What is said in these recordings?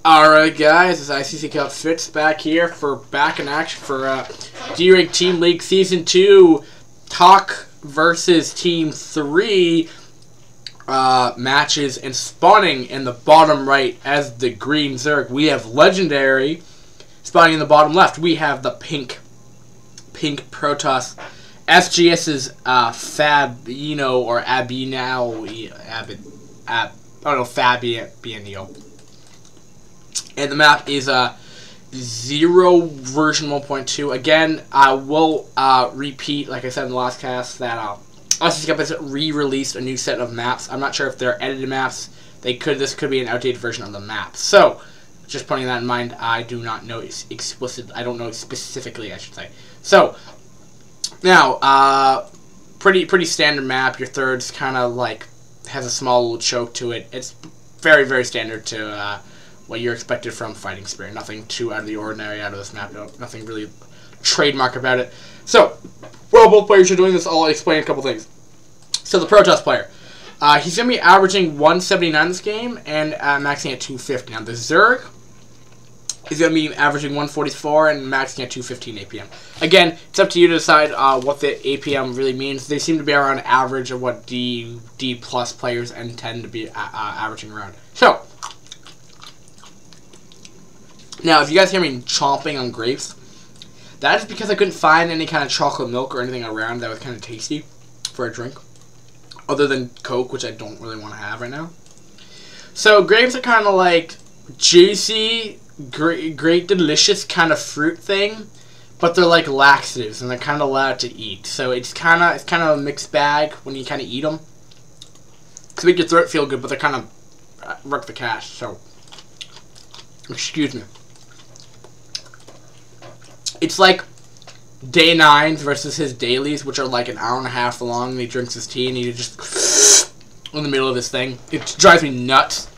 Alright guys, it's ICC Cup Fitz back here for back in action for D-Rank Team League Season 2 TAKK versus Team 3 matches, and spawning in the bottom right as the green Zerg we have Legendary. Spawning in the bottom left we have the pink Protoss. SGS's Fabiano or Fabiano. And the map is 0 version 1.2. Again, I will repeat, like I said in the last cast, that ICC Cup has re-released a new set of maps. I'm not sure if they're edited maps. This could be an outdated version of the map. So, just putting that in mind, I do not know I don't know specifically, I should say. So, now, pretty standard map. Your third's kind of like has a small little choke to it. It's very, very standard to what you're expected from Fighting Spirit. Nothing too out of the ordinary out of this map. Nothing really trademark about it. So, while both players are doing this, I'll explain a couple things. So, the Protoss player. He's going to be averaging 179 this game and maxing at 250. Now, the Zerg is going to be averaging 144 and maxing at 215 APM. Again, it's up to you to decide what the APM really means. They seem to be around average of what D plus players and tend to be averaging around. So, now, if you guys hear me chomping on grapes, that is because I couldn't find any kind of chocolate milk or anything around that was kind of tasty for a drink, other than Coke, which I don't really want to have right now. So, grapes are kind of like juicy, great, delicious kind of fruit thing, but they're like laxatives, and they're kind of allowed to eat. So, it's kind of a mixed bag when you kind of eat them. To make your throat feel good, but they're kind of wreck the cash, so excuse me. It's like day 9s versus his dailies, which are like an hour and a half long, and he drinks his tea, and he just in the middle of his thing. It drives me nuts,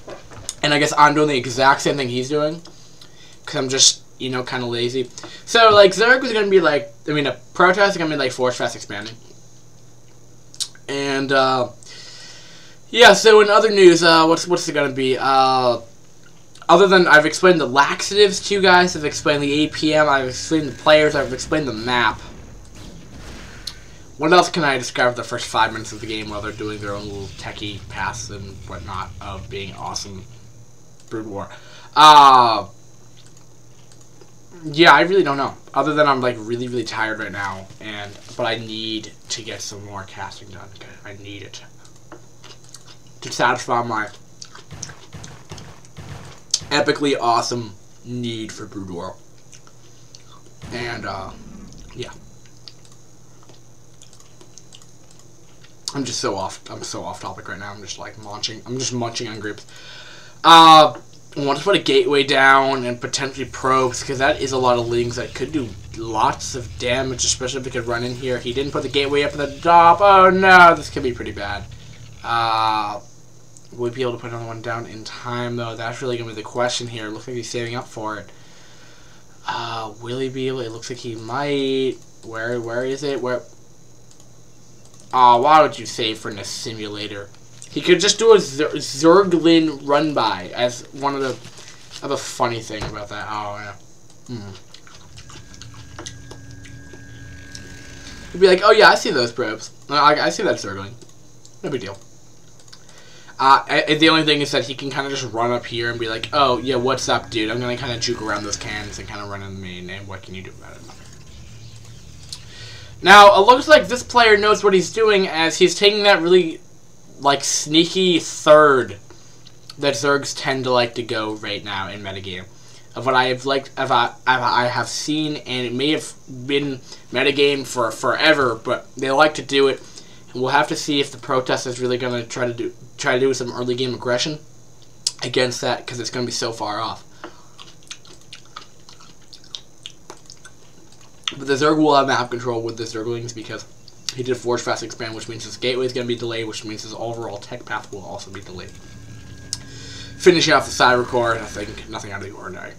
and I guess I'm doing the exact same thing he's doing, because I'm just, you know, kind of lazy. So, like, Zerg is going to be like, a Protoss is going to be like Force Fast Expanding. And, yeah, so in other news, what's it going to be? Other than I've explained the laxatives to you guys, I've explained the APM, I've explained the players, I've explained the map. What else can I describe the first 5 minutes of the game while they're doing their own little techie paths and whatnot of being awesome Brood War? Yeah, I really don't know. Other than I'm like really, really tired right now, but I need to get some more casting done. I need it to satisfy my epically awesome need for Brood War. And, yeah. I'm so off topic right now. I'm just like munching on grapes. I want to put a gateway down and potentially probes, because that is a lot of lings that could do lots of damage, especially if it could run in here. He didn't put the gateway up at the top. Oh no, this could be pretty bad. Will we be able to put another one down in time, though? That's really going to be the question here. Looks like he's saving up for it. Will he be able? It looks like he might. Where is it? Where? Why would you save for a simulator? He could just do a Zerglin run by as one of the. I have a funny thing about that. Oh yeah. He'd be like, oh yeah, I see those probes. I see that Zerglin. No big deal. The only thing is that he can kind of just run up here and be like, oh, yeah, what's up, dude? I'm going to kind of juke around those cannons and kind of run in the main, and what can you do about it? Now, it looks like this player knows what he's doing, as he's taking that really, like, sneaky third that Zergs tend to like to go right now in metagame. Of what I have seen, and it may have been metagame for forever, but they like to do it. And we'll have to see if the Protoss is really going to try to do some early game aggression against that, because it's going to be so far off. But the Zerg will have map control with the Zerglings, because he did Force Fast Expand, which means his gateway is going to be delayed, which means his overall tech path will also be delayed. Finishing off the side record, I think nothing out of the ordinary.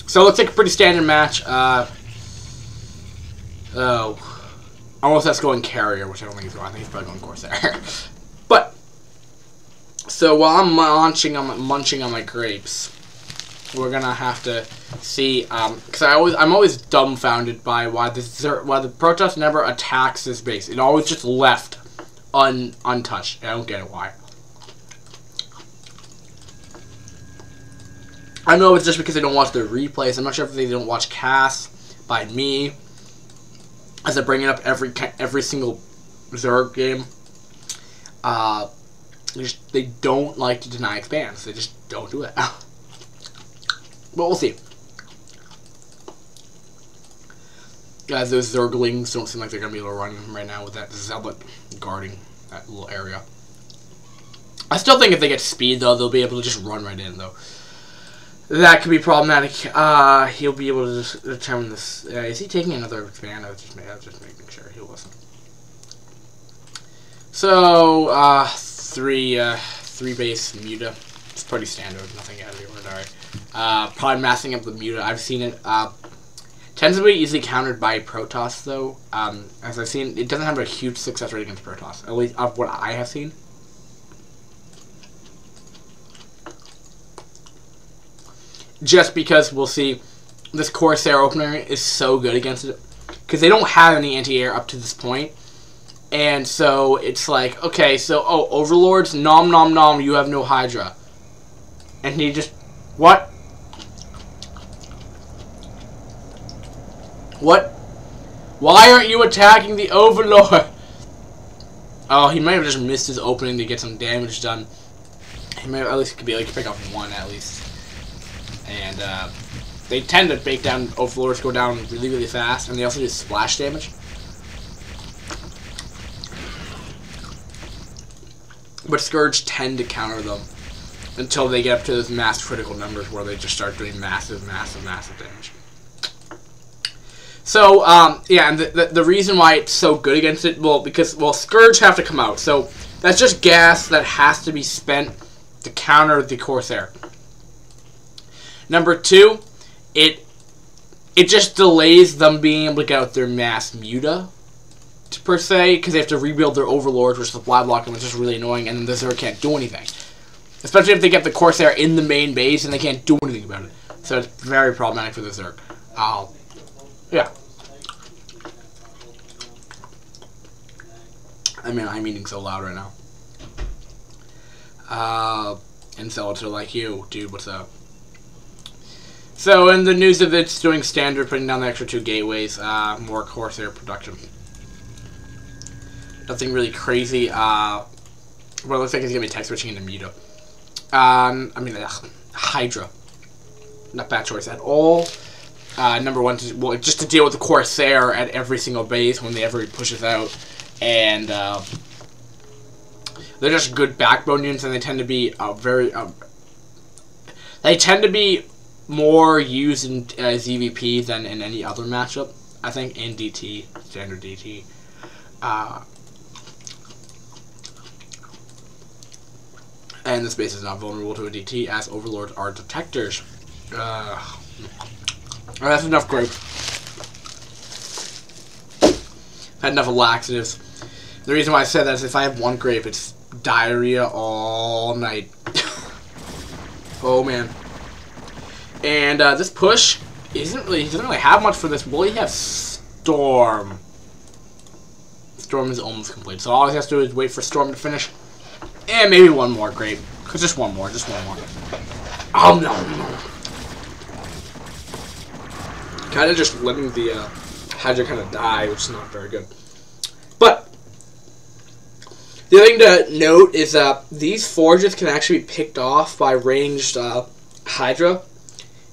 So let's take a pretty standard match. Almost that's going carrier, which I don't think he's going. I think he's probably going Corsair. But so while I'm munching on my grapes, we're gonna have to see, because I'm always dumbfounded by why the Protoss never attacks this base. It always just left untouched. I don't get it why. I know it's just because they don't watch the replays. I'm not sure if they don't watch casts by me, as I bring it up every single Zerg game. They don't like to deny expands. They just don't do it. But we'll see. Guys, those Zerglings don't seem like they're going to be able to run right now with that Zealot guarding that little area. I still think if they get speed, though, they'll be able to just run right in, though. That could be problematic. He'll be able to just determine this. Is he taking another expand? I was just making sure he wasn't. So, three base Muta. It's pretty standard, nothing out of the ordinary. Probably massing up the Muta. I've seen it. Tends to be easily countered by Protoss, though. As I've seen, it doesn't have a huge success rate against Protoss, at least of what I have seen. Just because we'll see this Corsair opener is so good against it, because they don't have any anti-air up to this point. And so it's like, okay, so, oh, Overlords, nom nom nom, you have no Hydra. And he just, what? What? Why aren't you attacking the Overlord? Oh, he might have just missed his opening to get some damage done. He might have, at least could be like pick up one at least. And they tend to bake down Overlords, go down really, really fast, and they also do splash damage. But Scourge tend to counter them until they get up to those mass critical numbers where they just start doing massive, massive, massive damage. So, yeah, and the reason why it's so good against it, well, because, well, Scourge have to come out. So, that's just gas that has to be spent to counter the Corsair. Number two, it just delays them being able to get out their mass Muta, per se, because they have to rebuild their Overlords, which is supply blocking, which is really annoying, and then the Zerg can't do anything. Especially if they get the Corsair in the main base and they can't do anything about it. So it's very problematic for the Zerg. Yeah. I mean, I'm eating so loud right now. And Zealots are like, you, dude, what's up? So, in the news of it's doing standard, putting down the extra 2 gateways, more Corsair production. Nothing really crazy. Well, it looks like it's going to be tech switching into Muta. I mean, Hydra. Not bad choice at all. Number one, well, just to deal with the Corsair at every single base whenever he pushes out. And they're just good backbone units, and they tend to be they tend to be more used in ZVP than in any other matchup, I think, in DT, standard DT. And this base is not vulnerable to a DT, as Overlords are detectors. That's enough grape. Had enough of laxatives. The reason why I said that is if I have one grape, it's diarrhea all night. Oh man. And this push he doesn't really have much for this. Will he have Storm? Storm is almost complete, so all he has to do is wait for Storm to finish. And maybe one more grape. Just one more, just one more. Oh no. Kind of just letting the Hydra kind of die, which is not very good. But the other thing to note is that these forges can actually be picked off by ranged Hydra,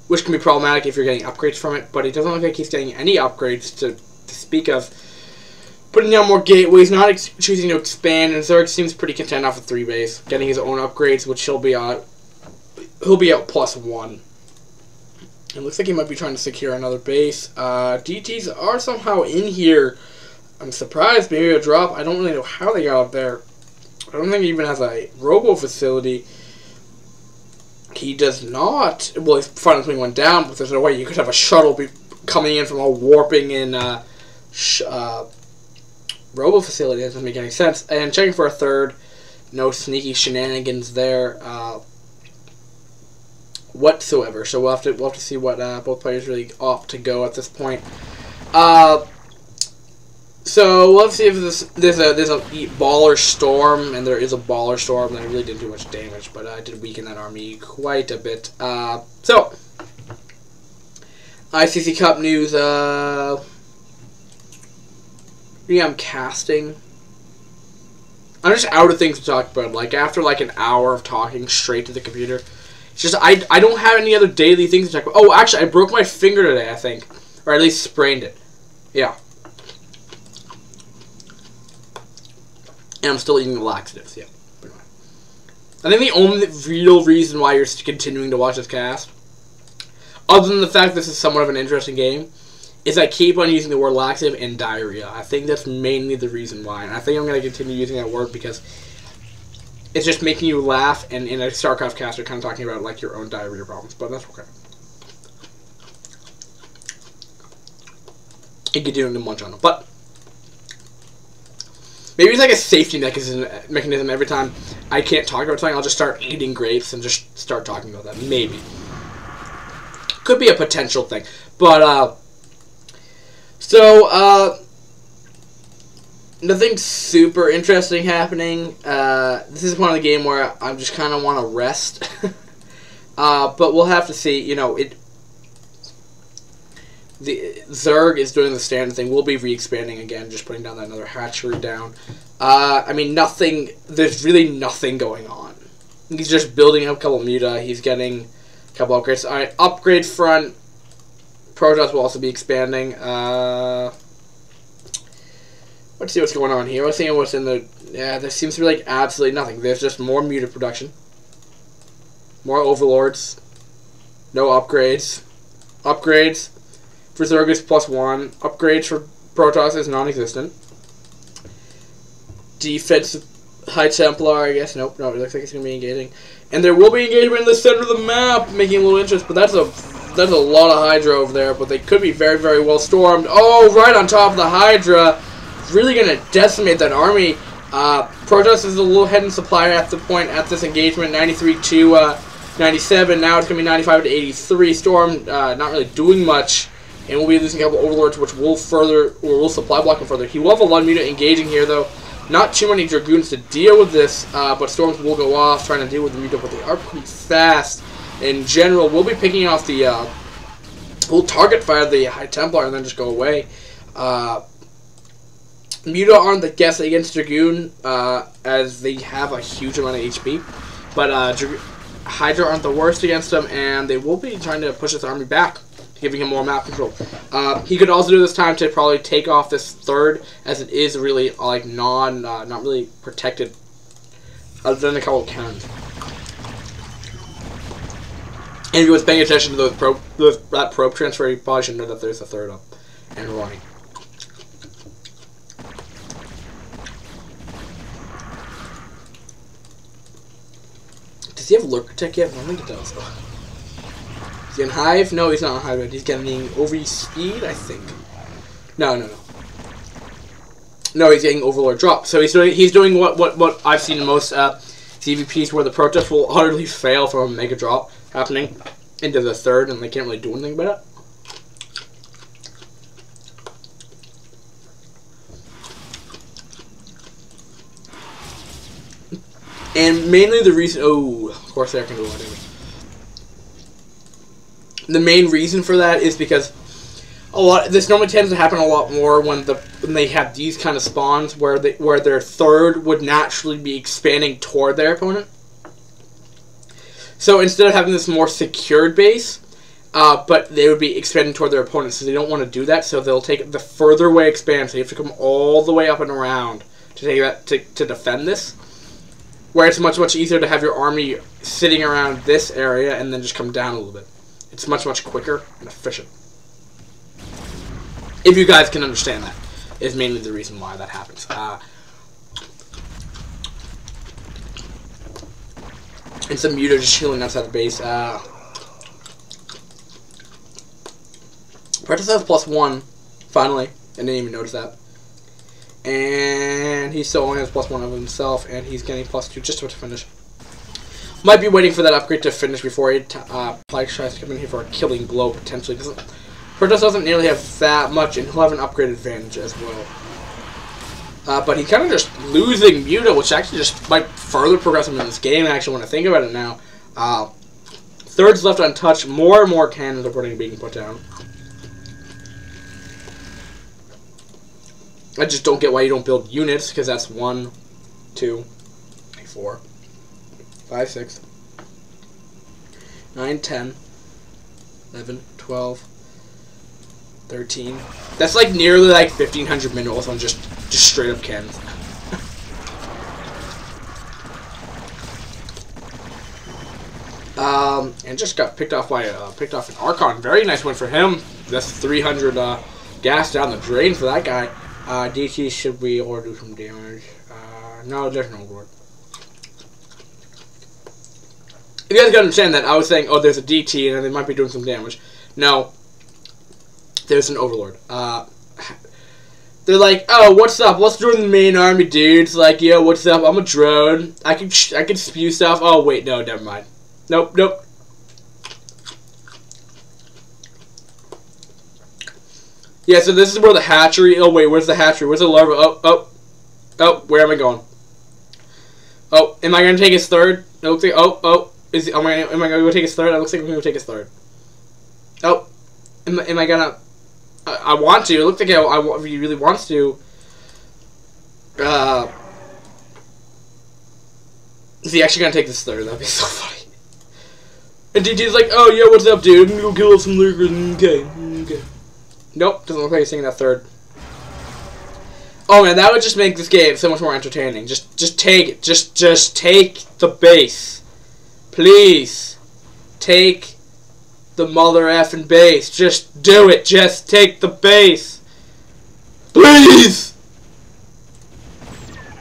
which can be problematic if you're getting upgrades from it, but it doesn't look like he's getting any upgrades to speak of. Putting down more gateways, not choosing to expand, and Zerg seems pretty content off of 3 base, getting his own upgrades, which he'll be at +1. It looks like he might be trying to secure another base. DTs are somehow in here. I'm surprised, maybe a drop. I don't really know how they got up there. I don't think he even has a robo facility. He does not. Well, his final swing went down, but there's no way you could have a shuttle be coming in from a warping in robo facility. That doesn't make any sense. And checking for a third. No sneaky shenanigans there. whatsoever. So we'll have to see what both players really opt to go at this point. So let's see if there's a baller storm, and there is a baller storm. And I really didn't do much damage, but I did weaken that army quite a bit. So ICC Cup news. Yeah, I'm casting. I'm just out of things to talk about. Like after like an hour of talking straight to the computer, it's just I don't have any other daily things to talk about. Oh, actually, I broke my finger today, I think, or at least sprained it. Yeah. And I'm still eating the laxatives, yeah. I think the only real reason why you're continuing to watch this cast, other than the fact this is somewhat of an interesting game, is I keep on using the word laxative and diarrhea. I think that's mainly the reason why. And I think I'm going to continue using that word because it's just making you laugh, and in a StarCraft cast you're kind of talking about like your own diarrhea problems, but that's okay. You can do it in one channel, but maybe it's like a safety mechanism. Every time I can't talk about something, I'll just start eating grapes and just start talking about that. Maybe. Could be a potential thing. But, nothing super interesting happening. This is one of the game where I just kind of want to rest. But we'll have to see. You know, the Zerg is doing the standard thing. We'll be re-expanding again, just putting down that another hatchery down. I mean, nothing. There's really nothing going on. He's just building up a couple of muta. He's getting a couple upgrades. All right, upgrade front. Protoss will also be expanding. Let's see what's going on here. Let's see what's in the. Yeah, there seems to be like absolutely nothing. There's just more muta production, more overlords, no upgrades. Upgrades for Zerg is +1. Upgrades for Protoss is non-existent. Defensive High Templar, I guess. Nope, no, it looks like it's going to be engaging. And there will be engagement in the center of the map, making a little interest, but that's a lot of Hydra over there, but they could be very, very well stormed. Oh, right on top of the Hydra. Really going to decimate that army. Protoss is a little head in supply at the point at this engagement, 93 to 97. Now it's going to be 95 to 83. Storm not really doing much. And we'll be losing a couple overlords, which will supply block him further. He will have a lot of muta engaging here, though. Not too many dragoons to deal with this, but storms will go off trying to deal with the muta, but they are pretty fast. In general, we'll be picking off the. We'll target fire the High Templar and then just go away. Muta aren't the best against dragoon, as they have a huge amount of HP, but Hydra aren't the worst against them, and they will be trying to push his army back, giving him more map control. He could also do this time to probably take off this third, as it is really like not really protected, other than a couple of cannons. And if he was paying attention to that probe transfer, he probably should know that there's a third up and running. Does he have Lurker Tech yet? I don't think he does. Is he on Hive? No, he's not on Hive yet. He's getting over speed, I think. No. No, he's getting Overlord drop. So he's doing what I've seen in most CVPs, where the Protoss will utterly fail from a mega drop happening into the third, and they can't really do anything about it. And mainly the reason, of course they can do a lot of damage. The main reason for that is because this normally tends to happen a lot more when they have these kind of spawns where their third would naturally be expanding toward their opponent. So instead of having this more secured base, but they would be expanding toward their opponent, so they don't want to do that. So they'll take the further away expand. So you have to come all the way up and around to take that to defend this. Where it's much, much easier to have your army sitting around this area and then just come down a little bit. It's much, much quicker and efficient. If you guys can understand that, is mainly the reason why that happens. And some muta just chilling outside the base. Protoss has +1, finally. I didn't even notice that. And he still only has +1 of himself, and he's getting +2 just about to finish. Might be waiting for that upgrade to finish before he tries to come in here for a killing blow, potentially. Protoss doesn't nearly have that much, and he'll have an upgrade advantage as well. But he's kind of just losing Muta, which actually just might further progress him in this game, actually, when I think about it now. Thirds left untouched. More and more cannons are being put down. I just don't get why you don't build units, because that's 1, 2, 3, 4, 5, 6, 9, 10, 11, 12, 13. That's like nearly like 1,500 minerals on just straight up cannons. And just got picked off an Archon. Very nice win for him. That's 300 gas down the drain for that guy. DT, should we or do some damage? No, there's no reward. You guys gotta understand that I was saying, oh, there's a DT and they might be doing some damage. No, there's an Overlord. They're like, oh, what's up? Let's join the main army, dudes. Like, yo, what's up? I'm a drone. I can spew stuff. Oh, wait, no, never mind. Nope, nope. Yeah, so this is where the hatchery... Oh, wait, where's the hatchery? Where's the larva? Oh, where am I going? Oh, am I going to take his third? It looks like... Am I going to go take his third? It looks like I'm going to take his third. Oh, am I going to... I want to. It looks like he really wants to. Is he actually going to take this third? That'd be so funny. And DT's like, oh, yeah, what's up, dude? I'm going to go kill some lurkers. Okay. Nope, doesn't look like he's taking that third. Oh man, that would just make this game so much more entertaining. Just take it. Just take the base. Please. Take the mother effing base. Just do it. Just take the base. Please!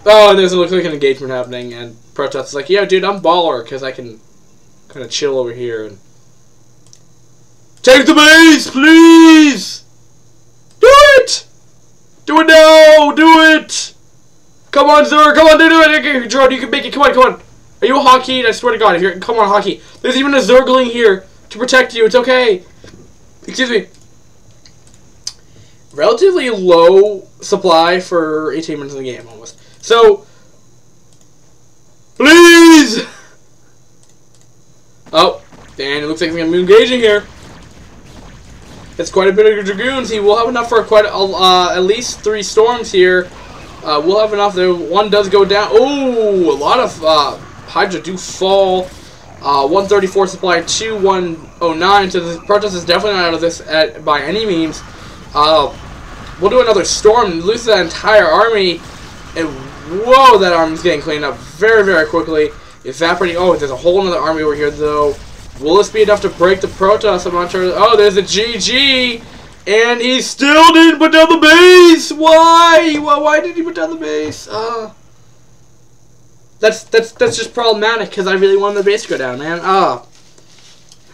Oh, and there's looks like an engagement happening, and Protoss is like, yeah, dude, I'm baller, because I can kind of chill over here and... Take the base, please! Do it! Do it now! Do it! Come on, Zerg! Come on, do it! Drone, you can make it. Come on. Are you a hockey? I swear to God, if you're... Come on, hockey. There's even a Zergling here to protect you. It's okay. Excuse me. Relatively low supply for 18 minutes in the game, almost. So... Please! Oh, and it looks like we're going to be engaging here. It's quite a bit of Dragoons. He will have enough for at least 3 storms here. We'll have enough. There, one does go down. Oh, a lot of Hydra do fall. 134 supply to 109. So the Protoss is definitely not out of this by any means. We'll do another storm. Lose that entire army. And whoa, that army's getting cleaned up very, very quickly. Evaporating. Oh, there's a whole other army over here, though. Will this be enough to break the Protoss? I'm not sure. Oh, there's a GG! And he still didn't put down the base! Why? Why did he put down the base? That's just problematic, because I really wanted the base to go down, man.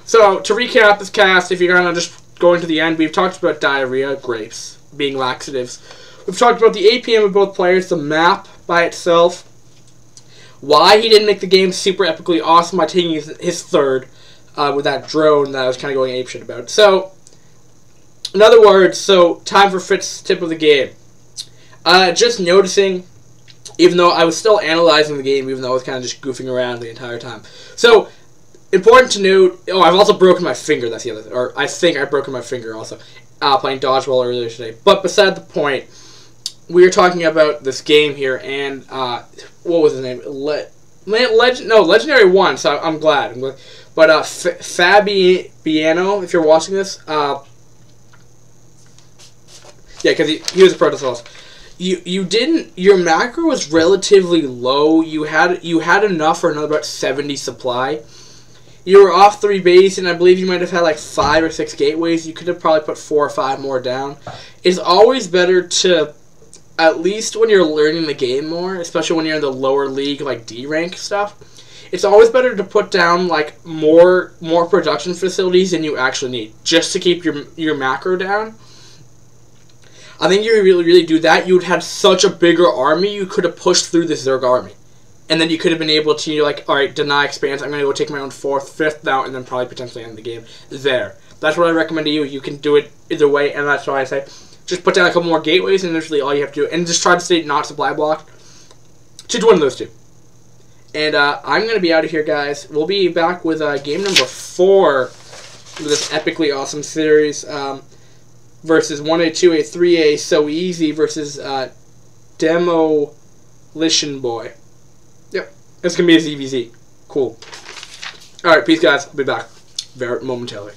So, to recap this cast, if you're kind of just going to the end, we've talked about diarrhea, grapes, being laxatives. We've talked about the APM of both players, the map by itself, why he didn't make the game super epically awesome by taking his third, with that drone that I was kind of going apeshit about. So, in other words, time for Fitz's tip of the game. Just noticing, even though I was still analyzing the game, even though I was kind of just goofing around the entire time. So, important to note, I've also broken my finger, that's the other thing, or I think I've broken my finger also, playing dodgeball earlier today. But beside the point, we were talking about this game here, and, what was his name? Legendary won, so I'm glad. But Fabiano, if you're watching this, yeah, because he was a Protoss also. Your macro was relatively low. You had enough for another about 70 supply. You were off 3 base, and I believe you might have had like 5 or 6 gateways. You could have probably put 4 or 5 more down. It's always better to, at least when you're learning the game more, especially when you're in the lower league, like D rank stuff, it's always better to put down like more production facilities than you actually need, just to keep your macro down. I think if you really do that, you would have such a bigger army, you could have pushed through the Zerg army. And then you could have been able to, you're like, alright, deny expanse, I'm going to go take my own 4th, 5th out, and then probably potentially end the game there. That's what I recommend to you. You can do it either way, and that's why I say, just put down a couple more gateways, and that's really all you have to do. And just try to stay not supply blocked. Choose one of those two. And I'm going to be out of here, guys. We'll be back with game number 4 of this epically awesome series versus 1A, 2A, 3A, So Easy versus Demolition Boy. Yep, it's going to be a ZVZ. Cool. Alright, peace, guys. I'll be back very momentarily.